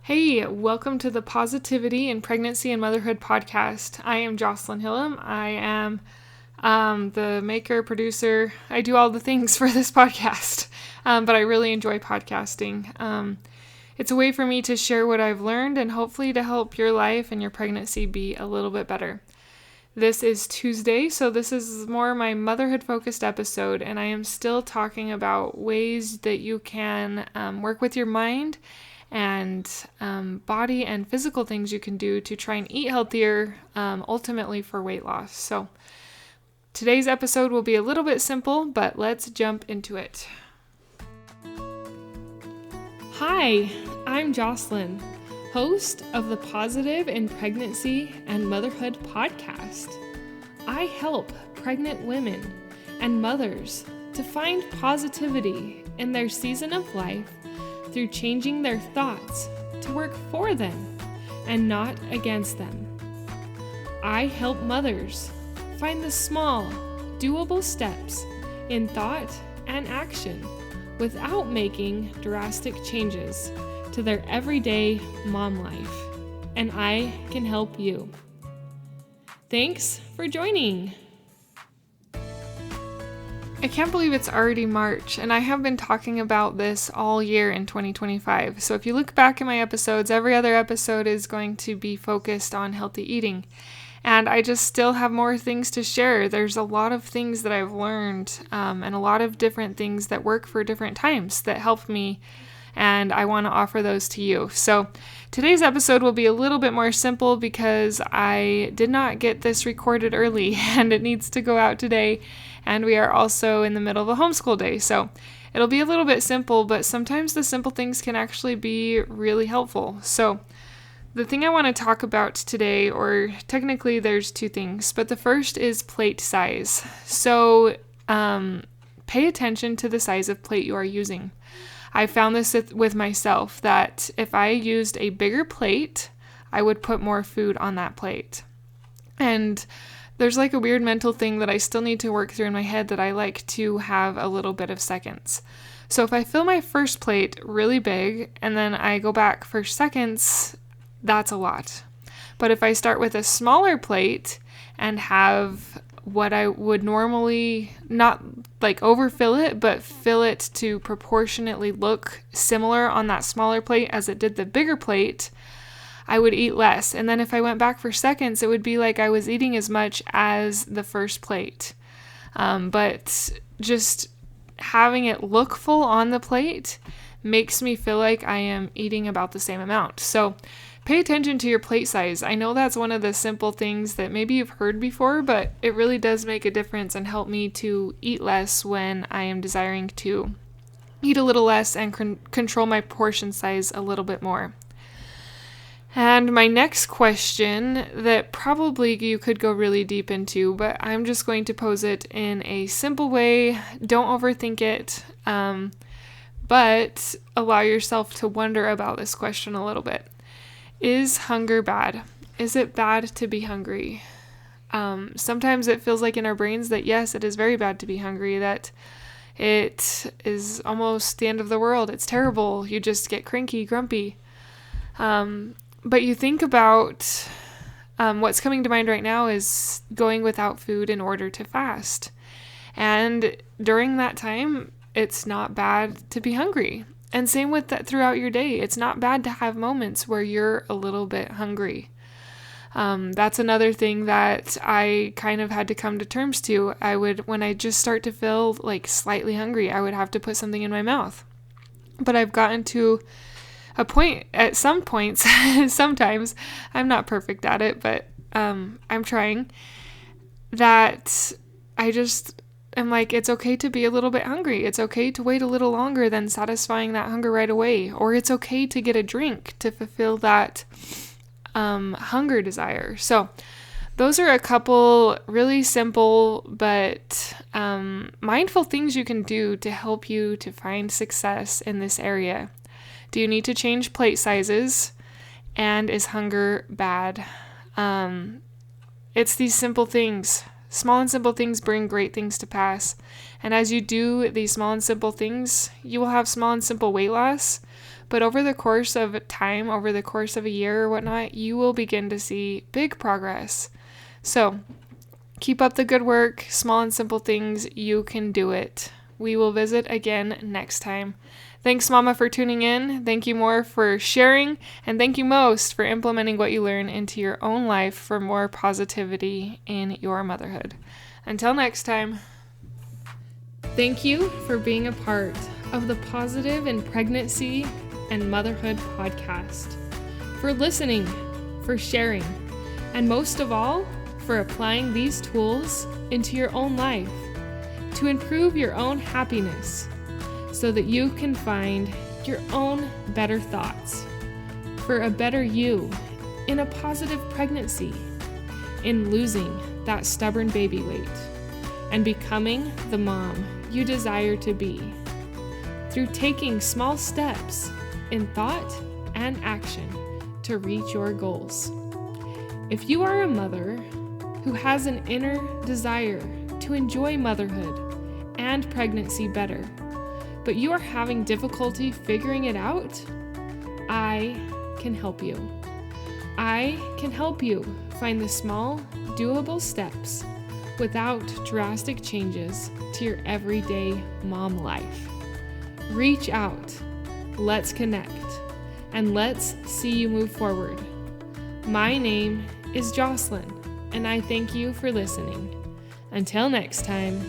Hey, welcome to the Positivity in Pregnancy and Motherhood podcast. I am Jocelyn Hillam. I am the maker, producer. I do all the things for this podcast, but I really enjoy podcasting. It's a way for me to share what I've learned and hopefully to help your life and your pregnancy be a little bit better. This is Tuesday, so this is more my motherhood-focused episode, and I am still talking about ways that you can work with your mind and body and physical things you can do to try and eat healthier, ultimately for weight loss. So today's episode will be a little bit simple, but let's jump into it. Hi, I'm Jocelyn, host of the Positive in Pregnancy and Motherhood podcast. I help pregnant women and mothers to find positivity in their season of life through changing their thoughts to work for them and not against them. I help mothers find the small, doable steps in thought and action without making drastic changes to their everyday mom life, and I can help you. Thanks for joining. I can't believe it's already March, and I have been talking about this all year in 2025. So if you look back at my episodes, every other episode is going to be focused on healthy eating. And I just still have more things to share. There's a lot of things that I've learned, and a lot of different things that work for different times that help me, and I want to offer those to you. So today's episode will be a little bit more simple because I did not get this recorded early, and it needs to go out today. And we are also in the middle of a homeschool day. So it'll be a little bit simple, but sometimes the simple things can actually be really helpful. So the thing I want to talk about today, or technically there's two things, but the first is plate size. So pay attention to the size of plate you are using. I found this with myself that if I used a bigger plate, I would put more food on that plate. And there's like a weird mental thing that I still need to work through in my head that I like to have a little bit of seconds. So if I fill my first plate really big and then I go back for seconds, that's a lot. But if I start with a smaller plate and have what I would normally not like overfill it, but fill it to proportionately look similar on that smaller plate as it did the bigger plate, I would eat less. And then if I went back for seconds, it would be like I was eating as much as the first plate. But just having it look full on the plate makes me feel like I am eating about the same amount. So pay attention to your plate size. I know that's one of the simple things that maybe you've heard before, but it really does make a difference and help me to eat less when I am desiring to eat a little less and control my portion size a little bit more. And my next question that probably you could go really deep into, but I'm just going to pose it in a simple way. Don't overthink it, but allow yourself to wonder about this question a little bit. Is hunger bad? Is it bad to be hungry? Sometimes it feels like in our brains that yes, it is very bad to be hungry, that it is almost the end of the world. It's terrible. You just get cranky, grumpy. But you think about what's coming to mind right now is going without food in order to fast. And during that time, it's not bad to be hungry. And same with that throughout your day. It's not bad to have moments where you're a little bit hungry. That's another thing that I kind of had to come to terms to. When I just start to feel like slightly hungry, I would have to put something in my mouth. But I've gotten to a point at some points, sometimes I'm not perfect at it, but I'm trying, that I just am like, it's okay to be a little bit hungry. It's okay to wait a little longer than satisfying that hunger right away. Or it's okay to get a drink to fulfill that hunger desire. So those are a couple really simple but mindful things you can do to help you to find success in this area. Do you need to change plate sizes? And is hunger bad? It's these simple things. Small and simple things bring great things to pass. And as you do these small and simple things, you will have small and simple weight loss, But over the course of time, over the course of a year or whatnot, you will begin to see big progress. So keep up the good work, small and simple things. You can do it. We will visit again next time. Thanks, Mama, for tuning in. Thank you more for sharing. And thank you most for implementing what you learn into your own life for more positivity in your motherhood. Until next time. Thank you for being a part of the Positive in Pregnancy and Motherhood podcast, for listening, for sharing, and most of all, for applying these tools into your own life to improve your own happiness so that you can find your own better thoughts for a better you in a positive pregnancy, in losing that stubborn baby weight, and becoming the mom you desire to be through taking small steps in thought and action to reach your goals. If you are a mother who has an inner desire to enjoy motherhood and pregnancy better, but you are having difficulty figuring it out, I can help you. I can help you find the small, doable steps without drastic changes to your everyday mom life. Reach out, let's connect, and let's see you move forward. My name is Jocelyn, and I thank you for listening. Until next time.